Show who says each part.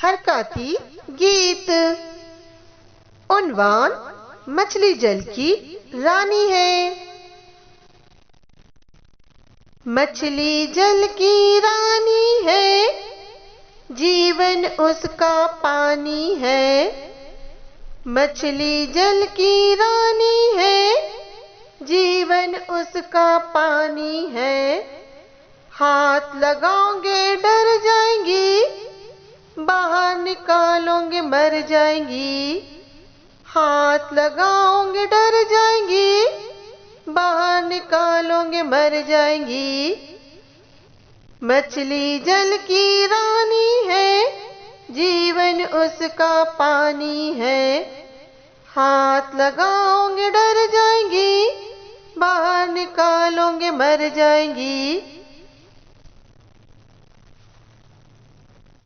Speaker 1: हरकाती गीत। उन्वान मछली जल की रानी है। मछली जल की रानी है, जीवन उसका पानी है। मछली जल की रानी है, जीवन उसका पानी है। हाथ लगाओगे डर जाएंगी, बाहर निकालोगे मर जाएंगी। हाथ लगाओगे डर जाएंगी, बाहर निकालोगे मर जाएंगी। मछली जल की रानी है, जीवन उसका पानी है। हाथ लगाओगे डर जाएंगी, बाहर निकालोगे मर जाएंगी।